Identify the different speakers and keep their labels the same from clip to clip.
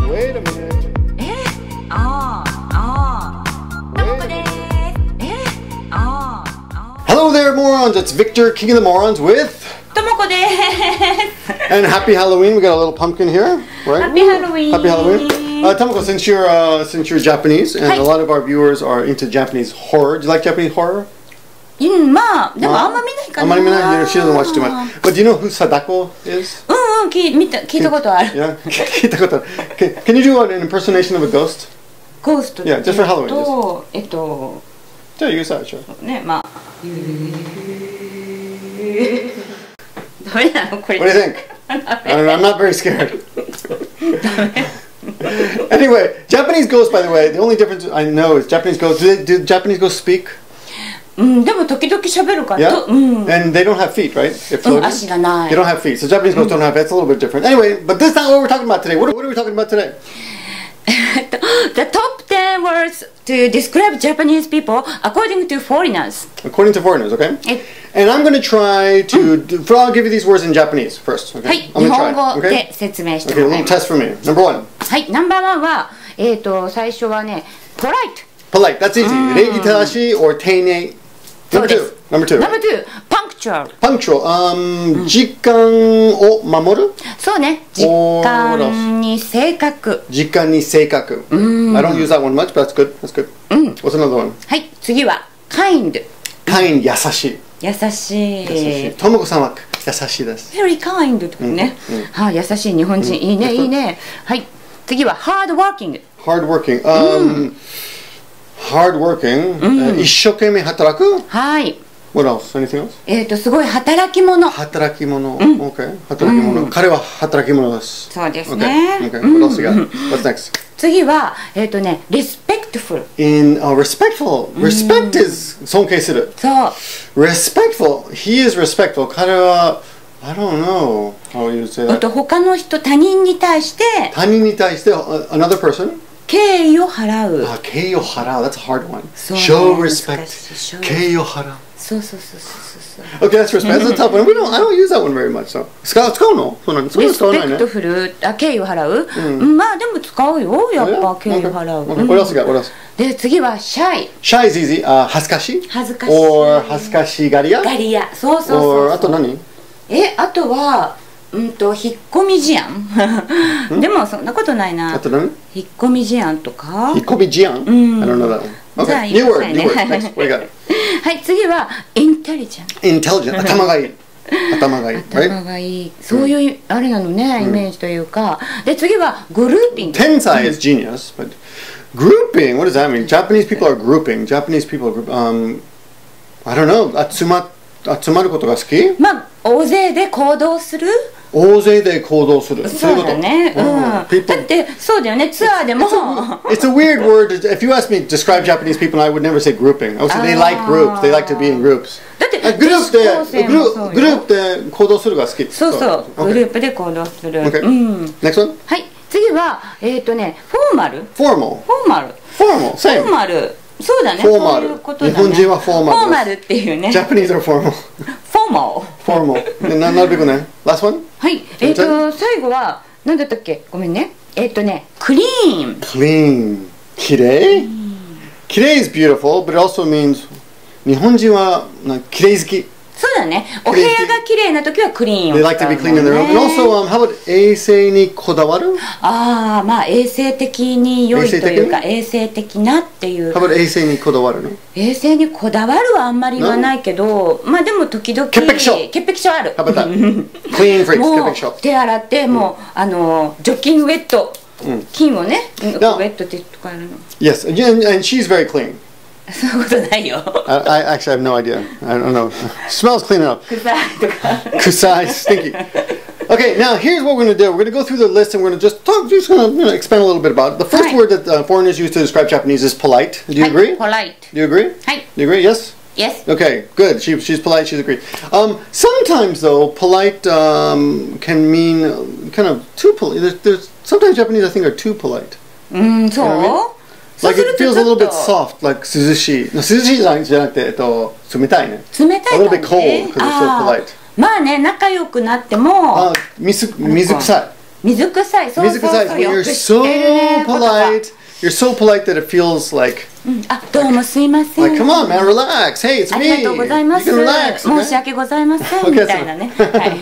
Speaker 1: Wait a minute. Hello there, morons. It's Victor, King of the Morons, with and happy Halloween. We got a little pumpkin here, right?
Speaker 2: Happy Halloween.
Speaker 1: Happy Halloween. Tomoko, since you're Japanese and a lot of our viewers are into Japanese horror, do you like Japanese horror?
Speaker 2: まあでもあんま見ないかな。
Speaker 1: あんまり見ない。She doesn't watch too much. But do you know who Sadako is?
Speaker 2: 聞いたことある。
Speaker 1: Yeah, 聞いたことある。Can you do an impersonation of a ghost?
Speaker 2: Ghost.
Speaker 1: Yeah, just for Halloween. じゃあ、you say it, sure.
Speaker 2: ね、まあ。ダメなのこれ。
Speaker 1: What do you think? I'm not very scared. Anyway, Japanese ghosts, by the way, the only difference I know is Japanese ghosts. Do Japanese ghosts speak?
Speaker 2: でも時々喋るから。
Speaker 1: Yeah? And they don't have feet, right?
Speaker 2: 足がない。
Speaker 1: They don't have feet. So Japanese ghosts don't have feet. It's a little bit different. Anyway, but this is not what we're talking about today. What are we talking about today?
Speaker 2: The top 10 words to describe Japanese people according to foreigners.
Speaker 1: According to foreigners, okay? And I'm going to try to... I'll give you these words in Japanese first, okay?
Speaker 2: はい、日本語で説明してもらいます。
Speaker 1: Okay, a little test for me. Number one.
Speaker 2: はい、ナンバーワンは、最初はね、polite.
Speaker 1: Polite, that's easy. 礼儀正しい or 丁寧. Number two.
Speaker 2: Number two, punctual.
Speaker 1: Punctual. 時間を守る?
Speaker 2: そうね。時間に正確.
Speaker 1: 時間に正確. I don't use that one much, but that's good. That's good. What's another one?
Speaker 2: はい、次は kind.
Speaker 1: Kind, 優しい.
Speaker 2: 優しい。
Speaker 1: ともこさんは優しいです.
Speaker 2: Very kind とかね。はい、優しい日本人。いいね、いいね。はい、次は hard working.
Speaker 1: Hardworking. Hardworking. 一生懸命働く?
Speaker 2: はい。
Speaker 1: What else? Anything else?
Speaker 2: すごい働き者。
Speaker 1: 働き者. Okay. 働き者. 彼は働き者です。
Speaker 2: そうですね。
Speaker 1: Okay. What else you got? What's next?
Speaker 2: 次はrespectful.
Speaker 1: Respectful. Respect is 尊敬する.
Speaker 2: そう。
Speaker 1: Respectful. He is respectful. 彼はI don't know how you say that.
Speaker 2: 他の人、他人に対して。
Speaker 1: another person.
Speaker 2: 敬意を払う。
Speaker 1: 敬意を払う。That's a hard one. Show respect. 敬意を払う。
Speaker 2: そう。
Speaker 1: Okay, that's respect. That's a tough one. I don't use that one very much. So. 使うの？Respectful.
Speaker 2: 敬意を払う。まあでも使うよ。やっぱ敬意を払う。
Speaker 1: What else you got? What else?
Speaker 2: で次は shy.
Speaker 1: Shy is easy. 恥ずかしい。
Speaker 2: 恥ずかしい。
Speaker 1: or 恥ずかしがり屋。
Speaker 2: そう。
Speaker 1: or あと何？
Speaker 2: あとは引っ込み思案。でもそんなことないな。
Speaker 1: あと何？
Speaker 2: 引っ込み思案とか。
Speaker 1: 引っ込み思案？I don't know that one. Okay. New word. Next. What you got?
Speaker 2: はい、次は intelligent.
Speaker 1: Intelligent. 頭がいい。頭がいい。
Speaker 2: そういうあれなのね、イメージというか。で次は grouping.
Speaker 1: 天才 is genius, but grouping. What does that mean? Japanese people are grouping. Japanese people are I don't know. 集まることが好き？
Speaker 2: まあ大勢で行動する。
Speaker 1: 大勢で行動する。
Speaker 2: そうだね。だってそうだよね。ツアーでも。
Speaker 1: It's a weird word. If you ask me to describe Japanese people, I would never say grouping. I would say they like groups. They like to be in groups.
Speaker 2: だって
Speaker 1: グループで行動するが好き。
Speaker 2: そう。グループで行動する。
Speaker 1: Okay. Next one.
Speaker 2: はい。次はフォーマル。
Speaker 1: Formal. Same.
Speaker 2: フォーマル。そうだね。
Speaker 1: フォーマル。日本人はフォーマル。
Speaker 2: フォーマルっていうね。
Speaker 1: Japanese are formal. Formal. なるべくね。Last one?
Speaker 2: はい。最後は何だったっけ？ごめんね。clean.
Speaker 1: Clean. きれい？きれい is beautiful, but it also means 日本人はきれい好き。
Speaker 2: そうだね。お部屋が綺麗な時はクリーンを使うもんね。
Speaker 1: They like to be clean in their room. And also, how about 衛生にこだわる？
Speaker 2: まあ衛生的に良いというか衛生的なっていう。
Speaker 1: How about 衛生にこだわるの？衛
Speaker 2: 生にこだわるはあんまり言わないけど、まあでも時々潔癖症ある。
Speaker 1: How about that? Clean freaks,
Speaker 2: もう手洗ってもう除菌ウェット菌をねウェットってとかやるの。
Speaker 1: Yes, and she's very clean.
Speaker 2: そういうことないよ。
Speaker 1: I actually have no idea. I don't know. Smells clean enough.
Speaker 2: 臭いとか。
Speaker 1: 臭い stinky. Okay, now here's what we're going to do. We're going to go through the list and we're going to just going to expand a little bit about it. The first word that foreigners use to describe Japanese is polite. Do you agree?
Speaker 2: Polite.
Speaker 1: Do you agree? Do you agree? Yes?
Speaker 2: Yes.
Speaker 1: Okay, good. She's polite. She's agreed. Sometimes though, polite can mean kind of too polite. There's sometimes Japanese I think are too polite.
Speaker 2: So?
Speaker 1: You know what I mean? Like it feels a little bit soft, like 涼しい。涼しいじゃなくて冷たいね。
Speaker 2: 冷たい
Speaker 1: A little bit cold because it's so polite.
Speaker 2: まあね、仲良くなっても
Speaker 1: 水臭い。
Speaker 2: 水臭い、そうそうそう、
Speaker 1: when you're so polite, you're so polite that it feels like,
Speaker 2: あ、どうもすいません。
Speaker 1: like, come on, man, relax. Hey, it's
Speaker 2: あ
Speaker 1: me.
Speaker 2: りがとうございます。
Speaker 1: You can relax.
Speaker 2: 申し訳ございません、
Speaker 1: Okay,
Speaker 2: みたいなね。はい。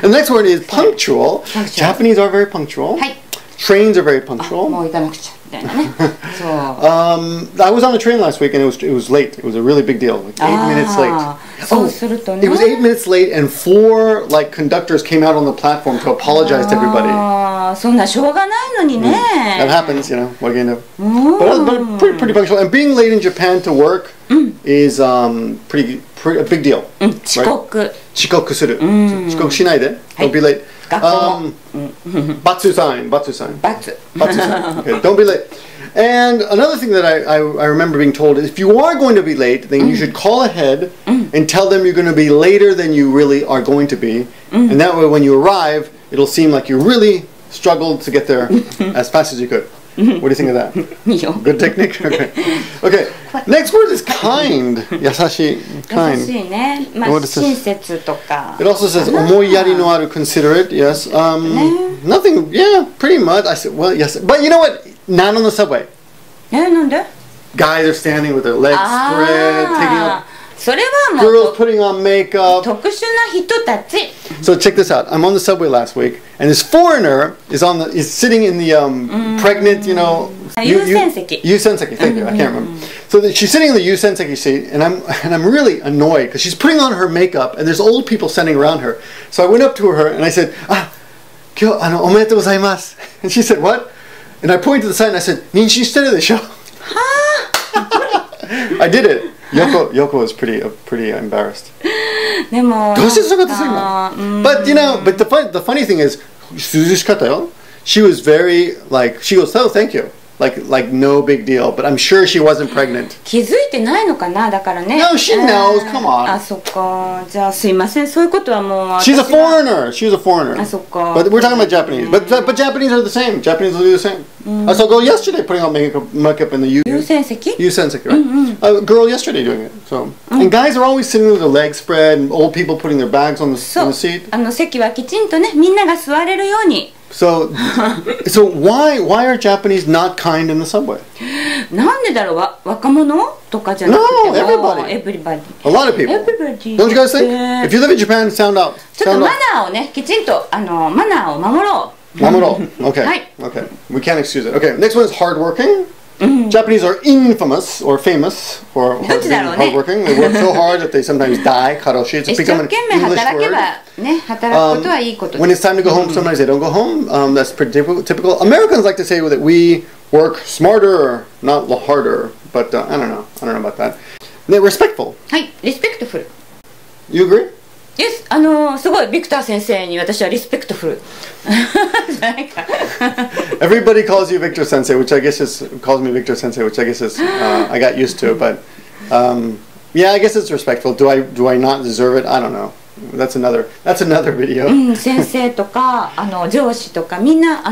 Speaker 1: The next word is punctual. Japanese are very punctual.
Speaker 2: はい。
Speaker 1: Trains are very
Speaker 2: あ、
Speaker 1: punctual.
Speaker 2: もう行かなくちゃみたいなね。そう。
Speaker 1: I was on a train last week and it was late. It was a really big deal. Like 8 minutes late.
Speaker 2: そうするとね。
Speaker 1: It was 8 minutes late and 4 like conductors came out on the platform to apologize to everybody.
Speaker 2: ああ、そんなしょうがないのにね。
Speaker 1: That happens, you know. What are you gonna do? But pretty punctual. And being late in Japan to work is pretty a big deal.
Speaker 2: 遅刻。
Speaker 1: 遅刻する。遅刻しないで。Don't be late.
Speaker 2: 学校も。
Speaker 1: Batsu sign. Batsu sign.
Speaker 2: バツ。
Speaker 1: Batsu sign. Okay. Don't be late. And another thing that I remember being told is if you are going to be late, then you should call ahead and tell them you're going to be later than you really are going to be. And that way when you arrive, it'll seem like you really struggled to get there as fast as you could. What do you think of that?
Speaker 2: いいよ。
Speaker 1: Good technique? Okay. Okay. Next word is kind. 優しい。
Speaker 2: 優
Speaker 1: Kind.
Speaker 2: しいね。まあ、
Speaker 1: What is this?
Speaker 2: 親切とか。
Speaker 1: It also says 思いやりのある considerate. Yes. Nothing. Yeah, pretty much. I said, well, yes. But you know what? Not on the subway.
Speaker 2: なんで？
Speaker 1: Guys are standing with their legs spread, taking
Speaker 2: あ
Speaker 1: up.
Speaker 2: あ、それはも
Speaker 1: Girls
Speaker 2: う
Speaker 1: putting on makeup.
Speaker 2: 特殊な人たち。
Speaker 1: So check this out. I'm on the subway last week, and this foreigner is sitting in the pregnant, you know,
Speaker 2: Yusenseki.
Speaker 1: Yusenseki. Thank you. I can't remember. So she's sitting in the Yusenseki seat, and I'm really annoyed because she's putting on her makeup, and there's old people standing around her. So I went up to her and I said, "今日おめでとうございます." And she said, "What?" And I pointed to the side and I said, 妊娠してるでしょ? I did it. Yoko was pretty embarrassed.
Speaker 2: でも。
Speaker 1: どうしてそういうことするの? But you know, but the funny thing is, 涼しかったよ. She was very like she goes, "Oh, thank you." Like no big deal, but I'm sure she wasn't pregnant.
Speaker 2: 気づいてないのかな、だからね。
Speaker 1: No, she knows. Come on.
Speaker 2: あ、そっか。じゃあすいません。そういうことはもう。
Speaker 1: She's a foreigner. She was a foreigner.
Speaker 2: あ、そっか。
Speaker 1: But we're talking about Japanese. But Japanese are the same. Japanese will do the same. I saw a girl yesterday putting on makeup in the
Speaker 2: Yusenseki?
Speaker 1: Yusenseki, right? A girl yesterday doing it. So, and guys are always sitting with their legs spread, and old people putting their bags on the seat.
Speaker 2: 席はきちんとね、みんなが座れるように。
Speaker 1: So why are Japanese not kind in the subway?
Speaker 2: なんでだろう、若者とかじゃなくても。
Speaker 1: No,
Speaker 2: everybody.
Speaker 1: A lot of people.
Speaker 2: Everybody.
Speaker 1: Don't you guys think? If you live in Japan, sound out.
Speaker 2: ちょっとマナーをね、きちんとマナーを守ろう。
Speaker 1: Mamuro. Okay. Okay. We can't excuse it. Okay. Next one is hardworking. Japanese are infamous or famous for hardworking. They work so hard that they sometimes die. Karoshi. It's become an English word. When it's time to go home, sometimes they don't go home. That's pretty typical. Americans like to say that we work smarter, not harder. But I don't know. I don't know about that. They're respectful.
Speaker 2: はい、respectful.
Speaker 1: You agree?
Speaker 2: Yes. すごいビクター先生に私はリスペクトフルじゃないか。
Speaker 1: Everybody calls you Victor Sensei, which I guess calls me Victor Sensei, which I guess is I got used to. But yeah, I guess it's respectful. Do I not deserve it? I don't know. That's another video.
Speaker 2: 先生とか上司とかみんな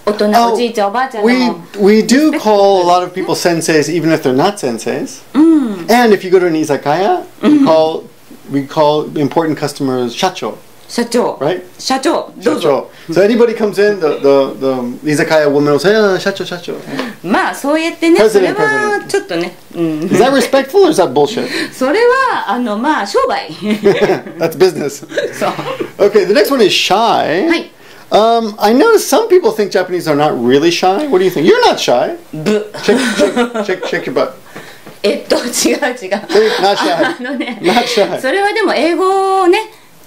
Speaker 2: 大人おじいちゃんおばあちゃんでも。
Speaker 1: We do call a lot of people senseis even if they're not senseis. And if you go to an izakaya, we call important customers shacho.
Speaker 2: 社長。
Speaker 1: Right?
Speaker 2: 社長。どうぞ。
Speaker 1: So anybody comes in, the izakaya woman will say, shacho.
Speaker 2: まあそう言ってね、それはちょっとね。
Speaker 1: Is that respectful or is that bullshit?
Speaker 2: それはまあ商売。
Speaker 1: That's business.
Speaker 2: そう。
Speaker 1: Okay, the next one is shy.
Speaker 2: はい。
Speaker 1: I noticed some people think Japanese are not really shy. What do you think? You're not shy.
Speaker 2: ぶ。
Speaker 1: Shake your butt.
Speaker 2: 違う。
Speaker 1: Not shy.
Speaker 2: ね、
Speaker 1: Not shy.
Speaker 2: それはでも英語をね、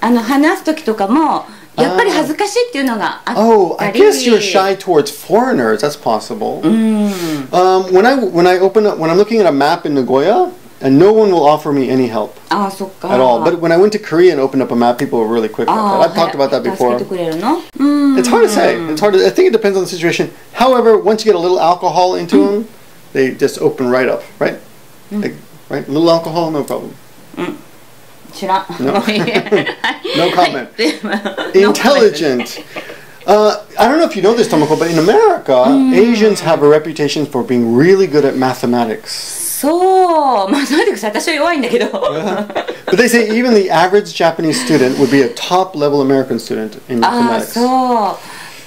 Speaker 2: 話す時とかもやっぱり恥ずかしいっていうのがあったり。
Speaker 1: Oh, I guess you're shy towards foreigners. That's possible. When I'm looking at a map in Nagoya, and no one will offer me any help at all. But when I went to Korea and opened up a map, people were really quick about that. I've talked about that before. It's hard to say. I think it depends on the situation. However, once you get a little alcohol into them, they just open right up, right? Right? A little alcohol, no problem.
Speaker 2: 知らん。
Speaker 1: No comment. Intelligent. I don't know if you know this, Tomoko, but in America, Asians have a reputation for being really good at mathematics.
Speaker 2: そう、まあそういう私は弱いんだけど。
Speaker 1: But they say even the average Japanese student would be a top-level American student in mathematics.
Speaker 2: そう。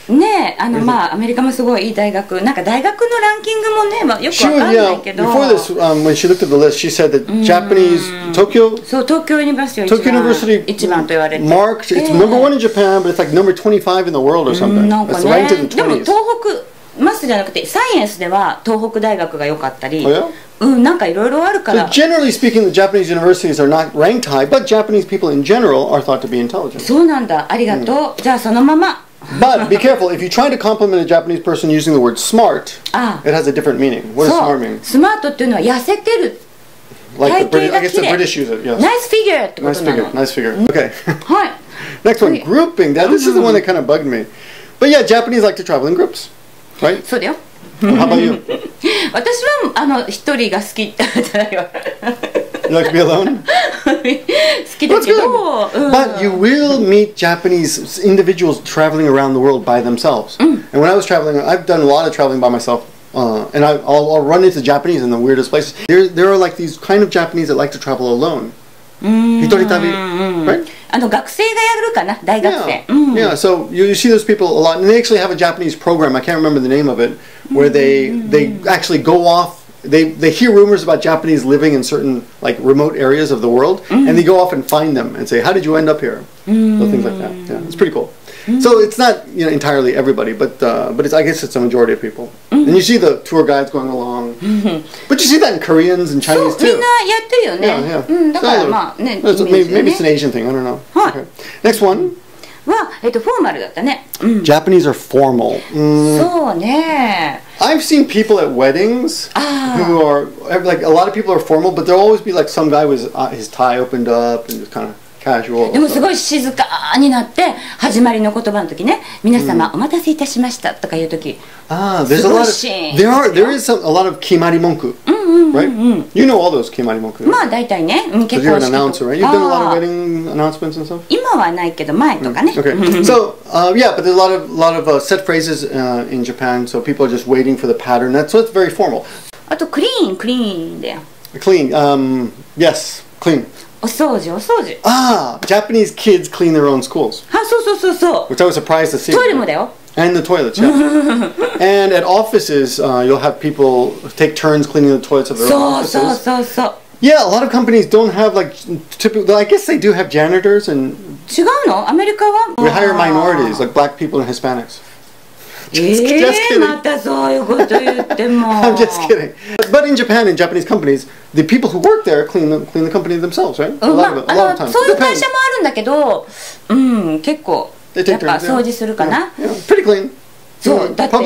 Speaker 2: ねえ、まあアメリカもすごいいい大学、なんか大学のランキングもね、まあ、よくわかんないけど。
Speaker 1: Before this, when she looked at the list, she said that Japanese Tokyo.
Speaker 2: そう、東京ユニバーシティ一番と言われて。
Speaker 1: Marked, it's number one in Japan, but it's like number 25 in the world or something.
Speaker 2: なんかね、でも東北マスじゃなくてサイエンスでは東北大学が良かったり。なんかいろいろあるから。
Speaker 1: So generally speaking, the Japanese universities are not ranked high, but Japanese people in general are thought to be intelligent.
Speaker 2: そうなんだ。ありがとう。じゃあそのまま。
Speaker 1: But be careful, if you try to compliment a Japanese person using the word smart, it has a different meaning. What does smart mean?
Speaker 2: スマートっていうのは痩せてる。
Speaker 1: Like the British, I guess the British use it. Yes.
Speaker 2: Nice figure ってことなの。
Speaker 1: Nice figure. Okay.
Speaker 2: はい。
Speaker 1: Next one, grouping. Now this is the one that kind of bugged me. But yeah, Japanese like to travel in groups, right?
Speaker 2: そうだよ。
Speaker 1: How about you?
Speaker 2: 私は一人が好きじゃないわ。
Speaker 1: You like to be alone?
Speaker 2: 好きだけど。
Speaker 1: But you will meet Japanese individuals traveling around the world by themselves. And when I was traveling, I've done a lot of traveling by myself. And I'll run into Japanese in the weirdest places. There are like these kind of Japanese that like to travel alone. Hitoritabi, right?
Speaker 2: 学生がやるかな、大学生。
Speaker 1: Yeah, so you see those people a lot, and they actually have a Japanese program. I can't remember the name of it, where they actually go off. They hear rumors about Japanese living in certain like remote areas of the world, and they go off and find them and say, "How did you end up here?" So things like that. Yeah, it's pretty cool. So it's not entirely everybody, but I guess it's a majority of people. And you see the tour guides going along, but you see that in Koreans and Chinese too.
Speaker 2: みんなやってるよね。だからまあね。
Speaker 1: Maybe it's an Asian thing. I don't know. Okay. Next one.
Speaker 2: はフォーマルだったね。
Speaker 1: Japanese are formal.
Speaker 2: そうね。
Speaker 1: I've seen people at weddings who are like a lot of people are formal, but there'll always be like some guy with his tie opened up and just kind of casual.
Speaker 2: でもすごい静かになって始まりの言葉の時ね、皆様お待たせいたしましたとかいう時。
Speaker 1: There's a lot of there is a lot of kimari monku. Right? You know all those kimari monku.
Speaker 2: まあ大体ね、結
Speaker 1: 婚式とか。You're an announcer, right? You've done a lot of wedding announcements and stuff.
Speaker 2: 今はないけど前とかね。
Speaker 1: Okay. So yeah, but there's a lot of set phrases in Japan, so people are just waiting for the pattern. So it's very formal.
Speaker 2: あとクリーンだよ。
Speaker 1: Clean. Yes, clean.
Speaker 2: お掃除。
Speaker 1: Japanese kids clean their own schools.
Speaker 2: そう。
Speaker 1: Which I was surprised to see.
Speaker 2: トイレもだよ。
Speaker 1: And the toilets, yeah. And at offices, you'll have people take turns cleaning the toilets of their own offices.
Speaker 2: そう。
Speaker 1: Yeah, a lot of companies don't have like typical. I guess they do have janitors and.
Speaker 2: 違うの？アメリカは？
Speaker 1: We hire minorities like black people and Hispanics.
Speaker 2: Just kidding. またそういうこと言っても。
Speaker 1: I'm just kidding. But in Japan, in Japanese companies, the people who work there clean the company themselves, right? A lot of times.
Speaker 2: そういう会社もあるんだけど、結構やっぱ掃除するかな。
Speaker 1: Pretty clean.
Speaker 2: そうだって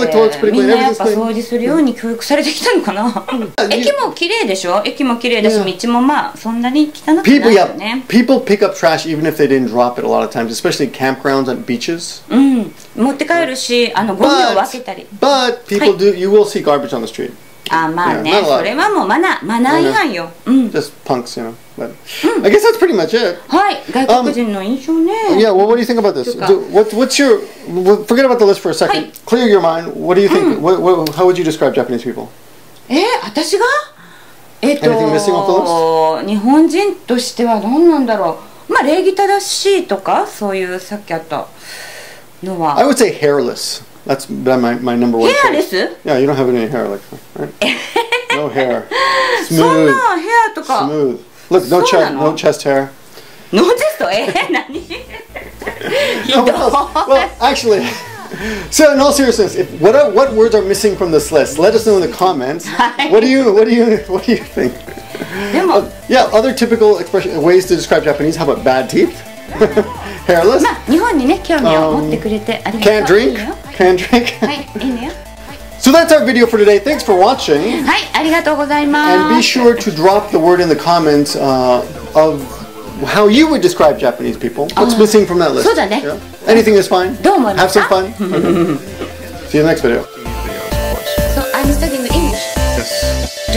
Speaker 2: みんなやっぱ掃除するように教育されてきたのかな。駅も綺麗でしょ。駅も綺麗だし、道もまあそんなに汚くないよね。
Speaker 1: People pick up trash even if they didn't drop it a lot of times, especially campgrounds and beaches.
Speaker 2: 持って帰るし、ゴミを分けたり。
Speaker 1: But people do. You will see garbage on the street.
Speaker 2: まあね、それはもうマナー違反よ。
Speaker 1: Just punks, you know. But I guess that's pretty much it.
Speaker 2: はい、外国人の印象ね。
Speaker 1: Yeah, well, what do you think about this? What's your? Forget about the list for a second. Clear your mind. What do you think? How would you describe Japanese people?
Speaker 2: 私が？Anything
Speaker 1: missing off the list?
Speaker 2: 日本人としてはどうなんだろう。まあ礼儀正しいとかそういうさっきあったのは。
Speaker 1: I would say hairless. That's my number one.
Speaker 2: Hairless?
Speaker 1: Yeah, you don't have any hair like that, right? No hair.
Speaker 2: そんなヘアとか。
Speaker 1: Smooth. Look, no chest hair.
Speaker 2: No chest? 何？Well,
Speaker 1: actually, so in all seriousness, what words are missing from this list? Let us know in the comments. What do you think? Yeah, other typical ways to describe Japanese. How about bad teeth? Hairless?
Speaker 2: まあ日本にね興味を持ってくれてありがとう。
Speaker 1: Can't drink? Can't drink?
Speaker 2: はい、いいね。
Speaker 1: So that's our video for today. Thanks for watching.
Speaker 2: はい、ありがとうございます。
Speaker 1: And be sure to drop the word in the comments of how you would describe Japanese people. What's missing from that list?
Speaker 2: そうだね。
Speaker 1: Anything is fine.
Speaker 2: どう思いますか？
Speaker 1: Have some fun. See you in the next video.
Speaker 2: So I'm studying English.
Speaker 1: Yes.